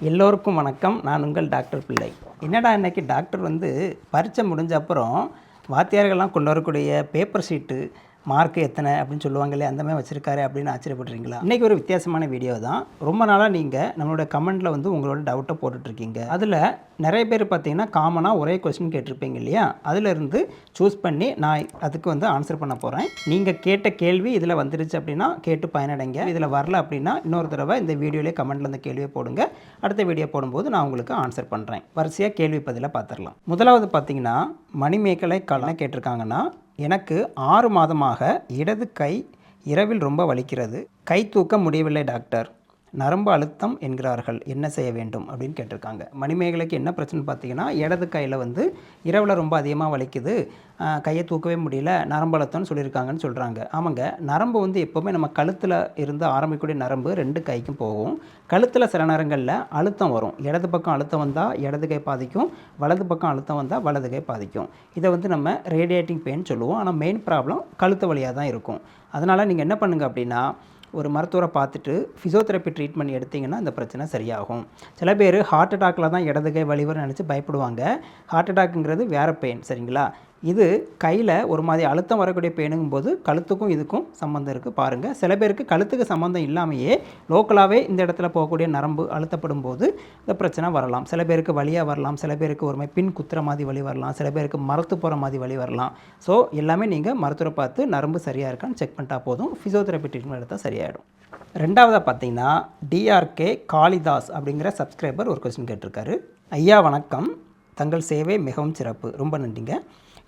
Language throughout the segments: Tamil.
எல்லோருக்கும் வணக்கம். நான் உங்கள் டாக்டர் பிள்ளை. என்னடா இன்றைக்கி டாக்டர் பரீட்சை முடிஞ்ச அப்புறம் வாத்தியார்கள்லாம் கொண்டு வரக்கூடிய பேப்பர் ஷீட்டு மார்க்கு எத்தனை அப்படின்னு சொல்லுவாங்களே அந்த மாதிரி வச்சுருக்காரு அப்படின்னு ஆச்சரியப்படுறீங்களா? இன்றைக்கி ஒரு வித்தியாசமான வீடியோ தான். ரொம்ப நாளாக நீங்கள் நம்மளோட கமெண்ட்டில் உங்களோட டவுட்டை போட்டுட்ருக்கீங்க. அதில் நிறைய பேர் பார்த்தீங்கன்னா காமனாக ஒரே கொஸ்டின் கேட்டிருப்பீங்க இல்லையா? அதிலிருந்து சூஸ் பண்ணி நான் அதுக்கு ஆன்சர் பண்ண போகிறேன். நீங்கள் கேட்ட கேள்வி இதில் வந்துருச்சு அப்படின்னா கேட்டு பயனடைங்க. இதில் வரல அப்படின்னா இன்னொரு தடவை இந்த வீடியோலேயே கமெண்ட்டில் அந்த கேள்வியை போடுங்க. அடுத்த வீடியோ போடும்போது நான் உங்களுக்கு ஆன்சர் பண்ணுறேன். வரிசையாக கேள்வி பதிலை பார்த்துடலாம். முதலாவது பார்த்தீங்கன்னா மணிமேகலை கல்யாணம் கேட்டிருக்காங்கன்னா, எனக்கு 6 மாதமாக இடது கை இரவில் ரொம்ப வலிக்கிறது. கை தூக்க முடியவில்லை டாக்டர். நரம்பு அழுத்தம் என்கிறார்கள், என்ன செய்ய வேண்டும் அப்படின்னு கேட்டிருக்காங்க. மணிமேகலைக்கு என்ன பிரச்சனை பார்த்தீங்கன்னா, இடது கையில் இரவில் ரொம்ப அதிகமாக வலிக்குது, கையை தூக்கவே முடியல, நரம்பு அழுத்தம்னு சொல்லியிருக்காங்கன்னு சொல்கிறாங்க. ஆமாங்க, நரம்பு எப்போவுமே நம்ம கழுத்தில் இருந்து ஆரம்பிக்கக்கூடிய நரம்பு 2 கைக்கும் போகும். கழுத்தில் சில நேரங்களில் அழுத்தம் வரும். இடது பக்கம் அழுத்தம் வந்தால் இடது கை பாதிக்கும், வலது பக்கம் அழுத்தம் வந்தால் வலது கை பாதிக்கும். இதை நம்ம ரேடியேட்டிங் பெயின் சொல்லுவோம். ஆனால் மெயின் ப்ராப்ளம் கழுத்து வலியாக தான் இருக்கும். அதனால் நீங்கள் என்ன பண்ணுங்கள் அப்படின்னா, ஒரு மருத்துவரை பார்த்துட்டு ஃபிசியோதெரப்பி ட்ரீட்மெண்ட் எடுத்திங்கன்னா இந்த பிரச்சனை சரியாகும். சில பேர் ஹார்ட் அட்டாக்கில் தான் இடது கை வலிவர்னு நினச்சி பயப்படுவாங்க. ஹார்ட் அட்டாக்குங்கிறது வேறு பெயின், சரிங்களா? இது கையில் ஒரு மாதிரி அழுத்தம் வரக்கூடிய பெயினுங்கும் போது கழுத்துக்கும் இதுக்கும் சம்மந்தம் இருக்குது. பாருங்கள், சில பேருக்கு கழுத்துக்கு சம்மந்தம் இல்லாமையே லோக்கலாகவே இந்த இடத்துல போகக்கூடிய நரம்பு அழுத்தப்படும் போது இந்த பிரச்சனை வரலாம். சில பேருக்கு வலியாக வரலாம், சில பேருக்கு ஒரு மாதிரி பின் குத்துற மாதிரி வலி வரலாம், சில பேருக்கு மரத்து போகிற மாதிரி வலி வரலாம். ஸோ எல்லாமே நீங்கள் மருத்துவரை பார்த்து நரம்பு சரியாக இருக்கான்னு செக் பண்ணிட்டா போதும். ஃபிசியோதெரப்பி ட்ரீட்மெண்ட் எடுத்தால் சரியாயிடும். ரெண்டாவதாக பார்த்தீங்கன்னா டிஆர்கே காளிதாஸ் அப்படிங்கிற சப்ஸ்கிரைபர் ஒரு கொஸ்டின் கேட்டிருக்காரு. ஐயா வணக்கம், தங்கள் சேவை மிகவும் சிறப்பு, ரொம்ப நன்றிங்க.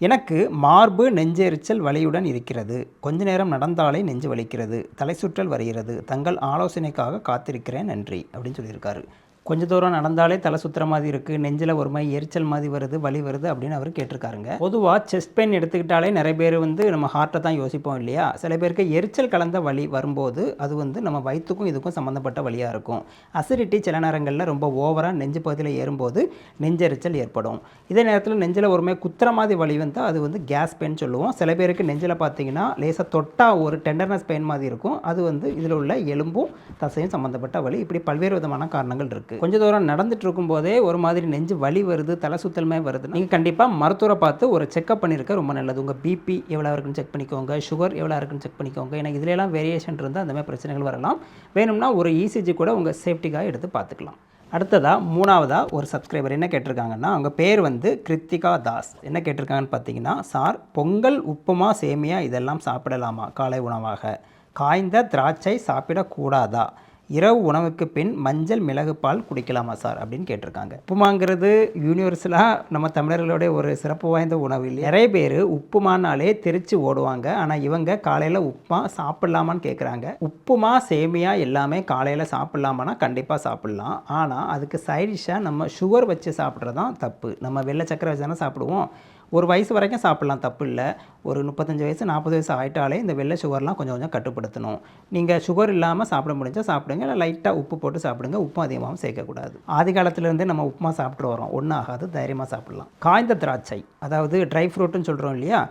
எனக்கு மார்பு நெஞ்செரிச்சல் வலியுடன் இருக்கிறது. கொஞ்ச நேரம் நடந்தாலே நெஞ்சு வலிக்கிறது, தலை சுற்றல் வருகிறது. தங்கள் ஆலோசனைக்காக காத்திருக்கிறேன், நன்றி அப்படின்னு சொல்லியிருக்காரு. கொஞ்சம் தூரம் நடந்தாலே தலை சுற்றுற மாதிரி இருக்குது, நெஞ்சில் ஒரு மாதிரி எரிச்சல் மாதிரி வருது, வலி வருது அப்படின்னு அவர் கேட்டிருக்காருங்க. பொதுவாக செஸ்ட் பெயின் எடுத்துக்கிட்டாலே நிறைய பேர் நம்ம ஹார்ட்டை தான் யோசிப்போம் இல்லையா? சில பேருக்கு எரிச்சல் கலந்த வலி வரும்போது அது நம்ம வயிற்றுக்கும் இதுக்கும் சம்மந்தப்பட்ட வலியாக இருக்கும். அசிடிட்டி சில நேரங்களில் ரொம்ப ஓவராக நெஞ்சு பகுதியில் ஏறும்போது நெஞ்செரிச்சல் ஏற்படும். இதே நேரத்தில் நெஞ்சில் ஒரு மாதிரி குத்துற மாதிரி வலி அது கேஸ் பெயின் சொல்லுவோம். சில பேருக்கு நெஞ்சில் பார்த்தீங்கன்னா லேசாக தொட்டால் ஒரு டெண்டர்னஸ் பெயின் மாதிரி இருக்கும். அது இதில் உள்ள எலும்பும் தசையும் சம்மந்தப்பட்ட வலி. இப்படி பல்வேறு விதமான காரணங்கள் இருக்குது. கொஞ்சம் தூரம் நடந்துட்டு இருக்கும் போதே ஒரு மாதிரி நெஞ்சு வலி வருது, தலை சுத்தலுமே வருது, நீங்கள் கண்டிப்பாக மருத்துவரை பார்த்து ஒரு செக்அப் பண்ணியிருக்க ரொம்ப நல்லது. உங்கள் பிபி எவ்வளோ இருக்குன்னு செக் பண்ணிக்கோங்க, சுகர் எவ்வளோ இருக்குன்னு செக் பண்ணிக்கோங்க. எனக்கு இதிலெல்லாம் வேரியேஷன் இருந்தால் அந்த மாதிரி பிரச்சனைகள் வரலாம். வேணும்னா ஒரு இசிஜி கூட உங்கள் சேஃப்டிக்காக எடுத்து பார்த்துக்கலாம். அடுத்ததாக மூணாவதாக ஒரு சப்ஸ்கிரைபர் என்ன கேட்டிருக்காங்கன்னா, அவங்க பேர் கிருத்திகா தாஸ். என்ன கேட்டிருக்காங்கன்னு பார்த்தீங்கன்னா, சார் பொங்கல் உப்புமா சேமியா இதெல்லாம் சாப்பிடலாமா காலை உணவாக? காய்ந்த திராட்சை சாப்பிடக்கூடாதா? இரவு உணவுக்கு பின் மஞ்சள் மிளகு பால் குடிக்கலாமா சார் அப்படின்னு கேட்டிருக்காங்க. உப்புமாங்கிறது யூனிவர்சலாக நம்ம தமிழர்களுடைய ஒரு சிறப்பு வாய்ந்த உணவு இல்லை. நிறைய பேர் உப்புமானாலே தெரிச்சு ஓடுவாங்க. ஆனால் இவங்க காலையில் உப்புமா சாப்பிட்லாமான்னு கேட்குறாங்க. உப்புமா சேமியா எல்லாமே காலையில் சாப்பிட்லாமான்னா கண்டிப்பாக சாப்பிட்லாம். ஆனால் அதுக்கு சைடிஷாக நம்ம சுகர் வச்சு சாப்பிட்றது தான் தப்பு. நம்ம வெள்ளை சக்கரை வச்சு தானே சாப்பிடுவோம். ஒரு வயசு வரைக்கும் சாப்பிட்லாம், தப்பு இல்லை. ஒரு 35 வயசு 40 வயசு ஆகிட்டாலே இந்த வெள்ளை சுகர்லாம் கொஞ்சம் கொஞ்சம் கட்டுப்படுத்தணும். நீங்கள் சுகர் இல்லாமல் சாப்பிட முடிஞ்சால் சாப்பிடுங்க, இல்லை லைட்டாக உப்பு போட்டு சாப்பிடுங்க. உப்பு அதிகமாகவும் சேர்க்கக்கூடாது. ஆதி காலத்துலேருந்தே நம்ம உப்புமா சாப்பிட்டு வரோம், ஒன்றும் ஆகாது, தைரியமாக சாப்பிட்லாம். காய்ந்த திராட்சை அதாவது ட்ரை ஃப்ரூட்டுன்னு சொல்கிறோம் இல்லையா,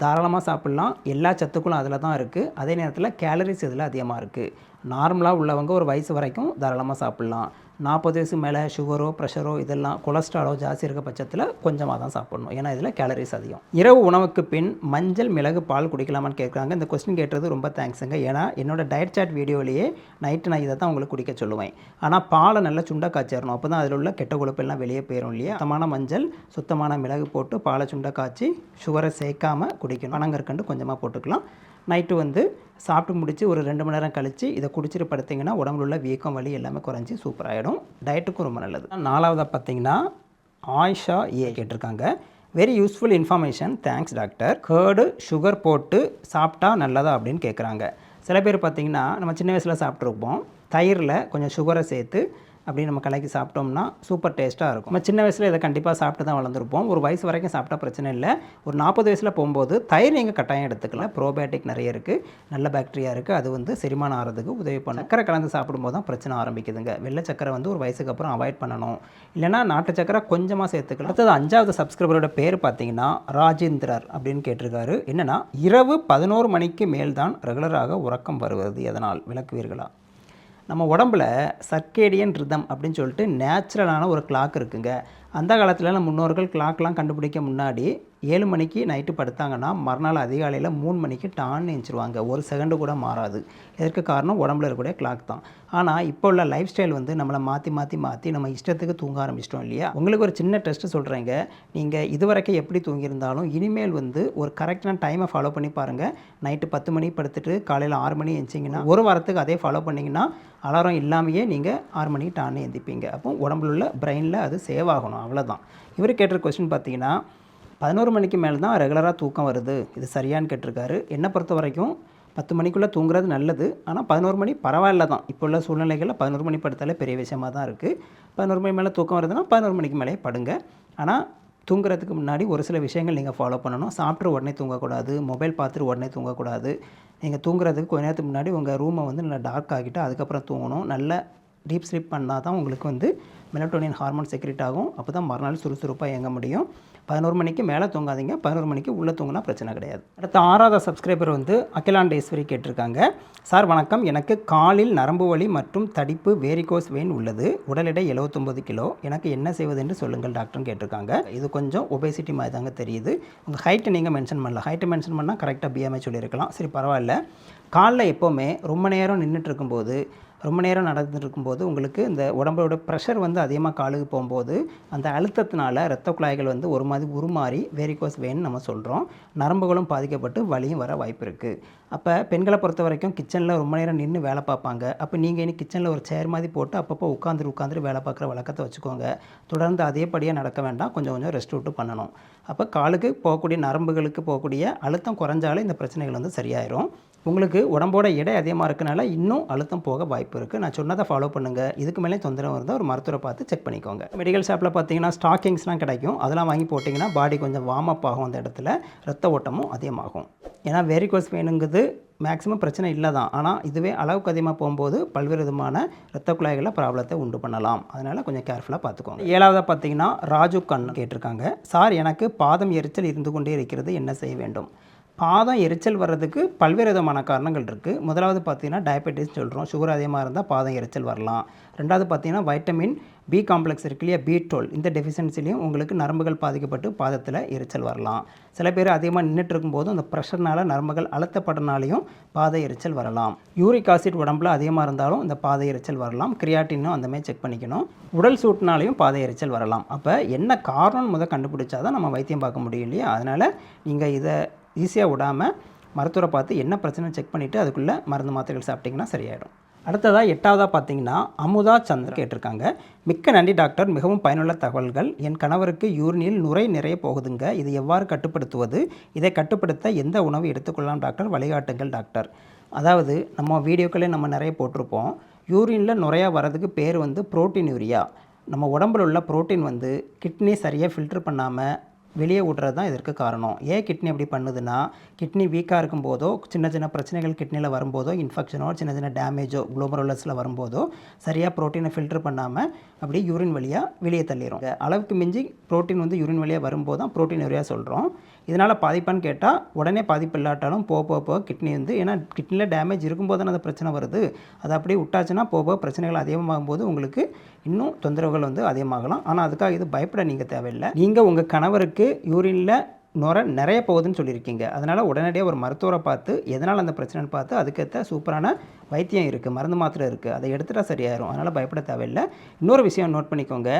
தாராளமாக சாப்பிட்லாம். எல்லா சத்துக்களும் அதில் தான் இருக்குது. அதே நேரத்தில் கேலரிஸ் இதில் அதிகமாக இருக்குது. நார்மலாக உள்ளவங்க ஒரு வயசு வரைக்கும் தாராளமாக சாப்பிட்லாம். 40 வயசு மேலே சுகரோ ப்ரெஷரோ இதெல்லாம் கொலஸ்ட்ராலோ ஜாஸ்தி இருக்க பட்சத்தில் கொஞ்சமாக தான் சாப்பிடணும். ஏன்னா இதில் கேலரிஸ் அதிகம். இரவு உணவுக்கு பின் மஞ்சள் மிளகு பால் குடிக்கலாமான்னு கேட்குறாங்க. இந்த கொஸ்டின் கேட்டது ரொம்ப தேங்க்ஸுங்க. ஏன்னா என்னோட டயட் சாட் வீடியோலேயே நைட்டு நான் இதை தான் உங்களுக்கு குடிக்க சொல்லுவேன். ஆனால் பாலை நல்லா சுண்டை காய்ச்சிடணும். அப்போ தான் அதில் உள்ள கெட்ட கொழுப்பெல்லாம் வெளியே போயிடும் இல்லையா? சுத்தமான மஞ்சள் சுத்தமான மிளகு போட்டு பாலை சுண்டை காய்ச்சி சுகரை சேர்க்காமல் குடிக்கணும். பனங்கற்கண்டு கொஞ்சமாக போட்டுக்கலாம். நைட்டு சாப்பிட்டு முடித்து ஒரு 2 மணி நேரம் கழித்து இதை குடிச்சிட்டு படுத்திங்கன்னா உடம்புல உள்ள வீக்கம் வலி எல்லாமே குறைஞ்சி சூப்பராகிடும். டயட்டுக்கும் ரொம்ப நல்லது. நாலாவதாக பார்த்தீங்கன்னா ஆயிஷா கேட்டிருக்காங்க. Very useful information, thanks doctor. Curd sugar போட்டு சாப்பிட்டா நல்லதா அப்படின்னு கேட்குறாங்க. சில பேர் பார்த்திங்கன்னா நம்ம சின்ன வயசில் சாப்பிட்ருப்போம், தயிரில் கொஞ்சம் சுகரை சேர்த்து அப்படி நம்ம கலக்கி சாப்பிட்டோம்னா சூப்பர் டேஸ்ட்டாக இருக்கும். நம்ம சின்ன வயசில் இதை கண்டிப்பாக சாப்பிட்டு தான் வளர்ந்துருப்போம். ஒரு வயசு வரைக்கும் சாப்பிட்டா பிரச்சனை இல்லை. ஒரு 40 வயசில் போகும்போது தயிர் நீங்கள் கட்டாயம் எடுத்துக்கலாம். ப்ரோபயோட்டிக் நிறைய இருக்குது, நல்ல பாக்டீரியா இருக்குது. அது செரிமானம் ஆகிறதுக்கு உதவி பண்ணும். சக்கரை கலந்து சாப்பிடும்போது தான் பிரச்சனை ஆரம்பிக்குதுங்க. வெள்ளை சக்கரை ஒரு வயசுக்கு அப்புறம் அவாய்ட் பண்ணணும். இல்லைனா நாட்டு சக்கரை கொஞ்சமாக சேர்த்துக்கலாம். அடுத்தது 5வது சப்ஸ்கிரைபரோட பேர் பார்த்தீங்கன்னா ராஜேந்திரர் அப்படின்னு கேட்டிருக்காரு. என்னென்னா, இரவு 11 மணிக்கு மேல் தான் ரெகுலராக உறக்கம் வருவது, எதனால் விளக்குவீர்களா? நம்ம உடம்புல சர்க்கேடியன் ரிதம் அப்படின்னு சொல்லிட்டு நேச்சுரலான ஒரு கிளாக் இருக்குங்க. அந்த காலத்தில் நம்ம முன்னோர்கள் கிளாக்லாம் கண்டுபிடிக்க முன்னாடி 7 மணிக்கு நைட்டு படுத்தாங்கன்னா மறுநாள் அதிகாலையில் 3 மணிக்கு டான்னு எந்திரிச்சிருவாங்க. ஒரு செகண்டு கூட மாறாது. இதற்கு காரணம் உடம்புல இருக்கக்கூடிய கிளாக் தான். ஆனால் இப்போ உள்ள லைஃப் ஸ்டைல் வந்து நம்மளை மாற்றி நம்ம இஷ்டத்துக்கு தூங்க ஆரம்பிச்சிட்டோம் இல்லையா? உங்களுக்கு ஒரு சின்ன டெஸ்ட்டு சொல்கிறேங்க. நீங்கள் இதுவரைக்கும் எப்படி தூங்கியிருந்தாலும் இனிமேல் வந்து ஒரு கரெக்டான டைமை ஃபாலோ பண்ணி பாருங்கள். நைட்டு 10 மணிக்கு படுத்துட்டு காலையில் 6 மணி எந்திச்சிங்கன்னா ஒரு வாரத்துக்கு அதே ஃபாலோ பண்ணிங்கன்னா அலாரம் இல்லாமையே நீங்கள் 6 மணிக்கு டான்னு எந்திப்பீங்க. அப்போ உடம்புல உள்ள பிரெயினில் அது சேவ் ஆகணும், அவ்வளோதான். இவர் கேட்ட கொஸ்டின் பார்த்தீங்கன்னா 11 மணிக்கு மேலே தான் ரெகுலராக தூக்கம் வருது, இது சரியான்னு கேட்டிருக்காரு. என்னை பொறுத்த வரைக்கும் 10 மணிக்குள்ளே தூங்குறது நல்லது. ஆனால் 11 மணி பரவாயில்ல தான். இப்போ உள்ள சூழ்நிலைகளில் 11 மணி படுத்தாலே பெரிய விஷயமாக தான் இருக்குது. 11 மணி மேலே தூக்கம் வருதுன்னா 11 மணிக்கு மேலே படுங்க. ஆனால் தூங்குறதுக்கு முன்னாடி ஒரு சில விஷயங்கள் நீங்கள் ஃபாலோ பண்ணணும். சாப்பிட்டு உடனே தூங்கக்கூடாது, மொபைல் பார்த்துட்டு உடனே தூங்கக்கூடாது. நீங்கள் தூங்குறதுக்கு கொஞ்ச நேரத்துக்கு முன்னாடி உங்கள் ரூமை வந்து நல்லா டார்க் ஆகிட்டு அதுக்கப்புறம் தூங்கணும். நல்ல டீப் ஸ்லீப் பண்ணால் தான் உங்களுக்கு வந்து மெலட்டோனின் ஹார்மோன் செக்ரேட் ஆகும். அப்போ தான் மறுநாள் சுறுசுறுப்பாக இயங்க முடியும். 11 மணிக்கு மேலே தூங்காதீங்க. 11 மணிக்கு உள்ளே தூங்கினா பிரச்சனை கிடையாது. அடுத்த 6வது சப்ஸ்கிரைபர் வந்து அகிலாண்டேஸ்வரி கேட்டிருக்காங்க. சார் வணக்கம், எனக்கு காலில் நரம்பு வலி மற்றும் தடிப்பு வேரிகோஸ் வெயின் உள்ளது. உடல் எடை 79 கிலோ. எனக்கு என்ன செய்வது என்று சொல்லுங்கள் டாக்டர்னு கேட்டிருக்காங்க. இது கொஞ்சம் ஒபேசிட்டி மாதிரி தாங்க தெரியுது. உங்கள் ஹைட்டை நீங்கள் மென்ஷன் பண்ணல. ஹைட்டை மென்ஷன் பண்ணால் கரெக்டாக பிஎம்ஐ சொல்லியிருக்கலாம். சரி பரவாயில்ல. காலில் எப்போவுமே ரொம்ப நேரம் நின்றுட்டு இருக்கும்போது, ரொம்ப நேரம் நடந்துட்டு இருக்கும்போது உங்களுக்கு இந்த உடம்போட ப்ரெஷர் வந்து அதிகமாக காலுக்கு போகும்போது அந்த அழுத்தத்தினால இரத்த குழாய்கள் வந்து ஒரு மாதிரி உருமாறி வேரிகோஸ் வெயின் நம்ம சொல்கிறோம். நரம்புகளும் பாதிக்கப்பட்டு வலியும் வர வாய்ப்பு இருக்குது. அப்போ பெண்களை பொறுத்த வரைக்கும் கிச்சனில் ரொம்ப நேரம் நின்று வேலை பார்ப்பாங்க. அப்போ நீங்கள் இனி கிச்சனில் ஒரு சேர் மாதிரி போட்டு அப்பப்போ உட்காந்துட்டு வேலை பார்க்குற வழக்கத்தை வச்சுக்கோங்க. தொடர்ந்து அதேபடியாக நடக்க வேண்டாம். கொஞ்சம் கொஞ்சம் ரெஸ்ட் விட்டு பண்ணணும். அப்போ காலுக்கு போகக்கூடிய நரம்புகளுக்கு போகக்கூடிய அழுத்தம் குறைஞ்சாலே இந்த பிரச்சனைகள் வந்து சரியாயிரும். உங்களுக்கு உடம்போட எடை அதிகமாக இருக்கனால இன்னும் அழுத்தம் போக வாய்ப்பு இருக்குது. நான் சொன்னதை ஃபாலோ பண்ணுங்கள். இதுக்கு மேலே தொந்தரவு இருந்தால் ஒரு மருத்துவரை பார்த்து செக் பண்ணிக்கோங்க. மெடிக்கல் ஷாப்பில் பார்த்தீங்கன்னா ஸ்டாக்கிங்ஸ்லாம் கிடைக்கும். அதெல்லாம் வாங்கி போட்டிங்கன்னா பாடி கொஞ்சம் வார்ம் அப் ஆகும். அந்த இடத்துல ரத்த ஓட்டமும் அதிகமாகும். ஏன்னா வேரிகோஸ் வெயினுங்கிறது மேக்ஸிமம் பிரச்சனை இல்லை தான். ஆனால் இதுவே அளவுக்கு அதிகமாக போகும்போது பல்வேறு விதமான இரத்த குழாய்களில் ப்ராப்ளத்தை உண்டு பண்ணலாம். அதனால் கொஞ்சம் கேர்ஃபுல்லாக பார்த்துக்கோங்க. 7வது பார்த்தீங்கன்னா ராஜு கண் கேட்டிருக்காங்க. சார் எனக்கு பாதம் எரிச்சல் இருந்து கொண்டே இருக்கிறது, என்ன செய்ய வேண்டும்? பாதம் எரிச்சல் வர்றதுக்கு பல்வேறு விதமான காரணங்கள் இருக்குது. முதலாவது பார்த்தீங்கன்னா டயபெட்டிஸ் சொல்கிறோம். சுகர் அதிகமாக இருந்தால் பாதம் எரிச்சல் வரலாம். ரெண்டாவது பார்த்தீங்கன்னா வைட்டமின் பி காம்ப்ளெக்ஸ் இருக்கு இல்லையா, B12, இந்த டெஃபிஷியன்சிலையும் உங்களுக்கு நரம்புகள் பாதிக்கப்பட்டு பாதத்தில் எரிச்சல் வரலாம். சில பேர் அதிகமாக நின்றுட்டு இருக்கும்போது அந்த ப்ரெஷர்னால் நரம்புகள் அழுத்தப்படுறனாலையும் பாத எரிச்சல் வரலாம். யூரிக் ஆசிட் உடம்புல அதிகமாக இருந்தாலும் இந்த பாத எரிச்சல் வரலாம். கிரியாட்டினும் அந்தமாதிரி செக் பண்ணிக்கணும். உடல் சூட்டினாலையும் பாத எரிச்சல் வரலாம். அப்போ என்ன காரணம்னு கண்டுபிடிச்சா தான் நம்ம வைத்தியம் பார்க்க முடியும் இல்லையா? அதனால் நீங்கள் இதை ஈஸியாக விடாமல் மருத்துவரை பார்த்து என்ன பிரச்சனை செக் பண்ணிவிட்டு அதுக்குள்ளே மருந்து மாத்திரைகள் சாப்பிட்டிங்கன்னா சரியாயிடும். அடுத்ததாக 8வதாக பார்த்தீங்கன்னா அமுதா சந்திரன் கேட்டிருக்காங்க. மிக்க நன்றி டாக்டர், மிகவும் பயனுள்ள தகவல்கள். என் கணவருக்கு யூரினில் நுரை நிறைய போகுதுங்க, இது எவ்வாறு கட்டுப்படுத்துவது? இதை கட்டுப்படுத்த எந்த உணவு எடுத்துக்கொள்ளலாம் டாக்டர், வழிகாட்டுங்கள் டாக்டர். அதாவது நம்ம வீடியோக்களே நம்ம நிறைய போட்டிருப்போம். யூரினில் நுரையாக வர்றதுக்கு பேர் வந்து புரோட்டீன் யூரியா. நம்ம உடம்பில் உள்ள புரோட்டீன் வந்து கிட்னி சரியாக ஃபில்டர் பண்ணாமல் வெளியே விட்றது தான் இதற்கு காரணம். ஏன் கிட்னி அப்படி பண்ணுதுன்னா, கிட்னி வீக்காக இருக்கும்போதோ, சின்ன சின்ன பிரச்சனைகள் கிட்னியில் வரும்போதோ, இன்ஃபெக்ஷனோ, சின்ன சின்ன டேமேஜோ குளோமருலஸில் வரும்போதோ சரியாக ப்ரோட்டீனை ஃபில்டர் பண்ணாமல் அப்படியே யூரின் வழியாக வெளியே தள்ளிடும். அளவுக்கு மிஞ்சி ப்ரோட்டீன் வந்து யூரின் வழியாக வரும்போது தான் ப்ரோட்டீன் யூரியா சொல்கிறோம். இதனால் பாதிப்பான்னு கேட்டால் உடனே பாதிப்பு இல்லாட்டாலும் போக கிட்னி வந்து, ஏன்னா கிட்னியில் டேமேஜ் இருக்கும்போது தான் அந்த பிரச்சனை வருது. அதை அப்படியே விட்டாச்சுன்னா போக பிரச்சனைகள் அதிகமாகும்போது உங்களுக்கு இன்னும் தொந்தரவுகள் வந்து அதிகமாகலாம். ஆனால் அதுக்காக இது பயப்பட நீங்கள் தேவையில்லை. நீங்கள் உங்கள் கணவருக்கு யூரினில் நுரை நிறைய போகுதுன்னு சொல்லியிருக்கீங்க. அதனால் உடனடியாக ஒரு மருத்துவரை பார்த்து எதனால் அந்த பிரச்சனைன்னு பார்த்து அதுக்கேற்ற சூப்பரான வைத்தியம் இருக்குது, மருந்து மாத்திரை இருக்குது, அதை எடுத்துகிட்டா சரியாயிரும். அதனால் பயப்பட தேவையில்லை. இன்னொரு விஷயம் நோட் பண்ணிக்கோங்க.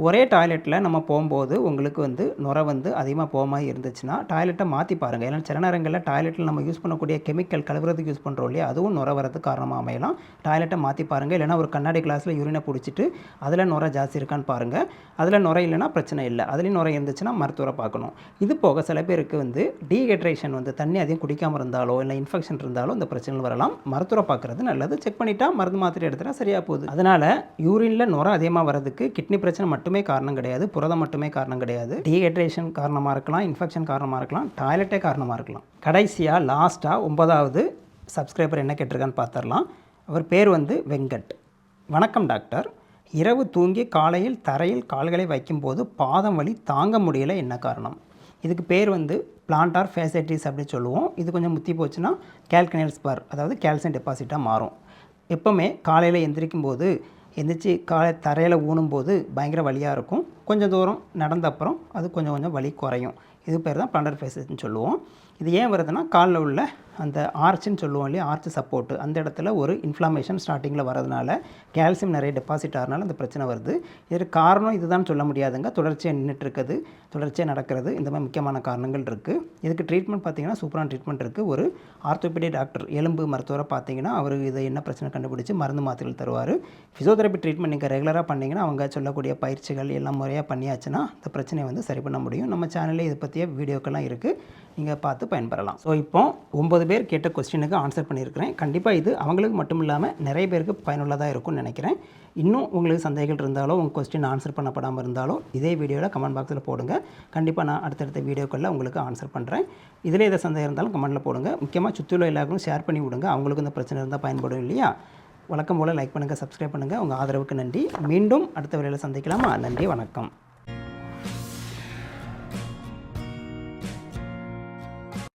ஒரே டாய்லெட்டில் நம்ம போகும்போது உங்களுக்கு வந்து நுரை வந்து அதிகமாக போக மாதிரி இருந்துச்சுன்னா டாய்லெட்டை மாற்றி பாருங்கள். ஏன்னா சில நேரங்களில் டாய்லெட்டில் நம்ம யூஸ் பண்ணக்கூடிய கெமிக்கல் கழுவுறதுக்கு யூஸ் பண்ணுறோம் இல்லையா, அதுவும் நுரை வரதுக்கு காரணமாக அமையலாம். டாய்லெட்டை மாற்றி பாருங்கள். இல்லைனா ஒரு கண்ணாடி கிளாஸில் யூரினை பிடிச்சிட்டு அதில் நுரை ஜாஸ்தி இருக்கான்னு பாருங்கள். அதில் நுரை இல்லைனா பிரச்சனை இல்லை. அதுலேயும் நுரை இருந்துச்சுன்னா மருத்துவரை பார்க்கணும். இது போக சில பேருக்கு வந்து டீஹைட்ரேஷன் வந்து தண்ணி அதிகம் குடிக்காமல் இருந்தாலோ இல்லை இன்ஃபெக்ஷன் இருந்தாலோ இந்த பிரச்சனைகள் வரலாம். மருத்துவரை பார்க்குறது நல்லது. செக் பண்ணிட்டா மருந்து மாத்திரை எடுத்துகிட்டா சரியாக போகுது. அதனால் யூரினில் நுரை அதிகமாக வரதுக்கு கிட்னி பிரச்சனை மட்டுமே காரணம் கிடையாது, புரதம் மட்டுமே காரணம் கிடையாது. டீஹைட்ரேஷன் காரணமாக இருக்கலாம், இன்ஃபெக்ஷன் காரணமாக இருக்கலாம், டாய்லெட்டே காரணமாக இருக்கலாம். கடைசியாக லாஸ்ட்டாக 9வது சப்ஸ்கிரைபர் என்ன கேட்டிருக்கான்னு பார்த்துடலாம். அவர் பேர் வந்து வெங்கட். வணக்கம் டாக்டர், இரவு தூங்கி காலையில் தரையில் கால்களை வைக்கும்போது பாதம் வலி தாங்க முடியலை, என்ன காரணம்? இதுக்கு பேர் வந்து பிளான்டார் ஃபேசைட்டிஸ் அப்படின்னு சொல்லுவோம். இது கொஞ்சம் முத்தி போச்சுன்னா கால்கனியல் ஸ்பர், அதாவது கால்சியம் டெபாசிட்டாக மாறும். எப்போவுமே காலையில் எந்திரிக்கும் எந்திரிச்சு தரையில் ஊனும்போது பயங்கர வலியாக இருக்கும். கொஞ்சம் தூரம் நடந்த அப்புறம் அது கொஞ்சம் கொஞ்சம் வலி குறையும். இது பேர் தான் பிளான்டர் ஃபேசியஸ்ன்னு சொல்லுவோம். இது ஏன் வருதுன்னா, காலில் உள்ள அந்த ஆர்ச்சுன்னு சொல்லுவோம் இல்லையா, ஆர்ச் சப்போர்ட்டு, அந்த இடத்துல ஒரு இன்ஃப்ளமேஷன் ஸ்டார்டிங்கில் வரதுனால கால்சியம் நிறைய டெபாசிட் ஆகிறனால அந்த பிரச்சனை வருது. இதற்கு காரணம் இதுதான் சொல்ல முடியாதுங்க. தொடர்ச்சியாக நின்றுட்டுருக்குது, தொடர்ச்சியாக நடக்கிறது, இந்த மாதிரி முக்கியமான காரணங்கள் இருக்குது. இதுக்கு ட்ரீட்மெண்ட் பார்த்திங்கன்னா சூப்பரான ட்ரீட்மெண்ட் இருக்குது. ஒரு ஆர்த்தோபெடி டாக்டர், எலும்பு மருத்துவரை பார்த்தீங்கன்னா அவர் இதை என்ன பிரச்சனை கண்டுபிடிச்சி மருந்து மாத்திரைகள் தருவார். ஃபிசியோதெரப்பி ட்ரீட்மெண்ட் நீங்கள் ரெகுலராக பண்ணிங்கன்னா அவங்க சொல்லக்கூடிய பயிற்சிகள் எல்லாம் முறையாக பண்ணியாச்சுன்னா இந்த பிரச்சனையை வந்து சரி பண்ண முடியும். நம்ம சேனலில் இதை பற்றிய வீடியோக்கெல்லாம் இருக்குது, நீங்கள் பார்த்து பயன்பெறலாம். ஸோ இப்போ 9 பேர் கேட்ட கொஸ்டினுக்கு ஆன்சர் பண்ணியிருக்கிறேன். கண்டிப்பாக இது அவங்களுக்கு மட்டும் இல்லாமல் நிறைய பேருக்கு பயனுள்ளதாக இருக்கும்னு நினைக்கிறேன். இன்னும் உங்களுக்கு சந்தேகங்கள் இருந்தாலோ, உங்கள் கொஸ்டின் ஆன்சர் பண்ணப்படாமல் இருந்தாலோ இதே வீடியோவில் கமெண்ட் பாக்ஸில் போடுங்க. கண்டிப்பாக நான் அடுத்தடுத்த வீடியோக்களில் உங்களுக்கு ஆன்சர் பண்ணுறேன். இதில் எதாவது சந்தேகம் இருந்தாலும் கமெண்ட்டில் போடுங்க. முக்கியமாக சுற்றியுள்ள எல்லாருக்கும் ஷேர் பண்ணி விடுங்க, அவங்களுக்கு இந்த பிரச்சனை இருந்தால் பயன்படும் இல்லையா. வழக்கம் போல் லைக் பண்ணுங்கள், சப்ஸ்கிரைப் பண்ணுங்கள். உங்கள் ஆதரவுக்கு நன்றி. மீண்டும் அடுத்த வேலையில் சந்திக்கலாமா? நன்றி, வணக்கம்.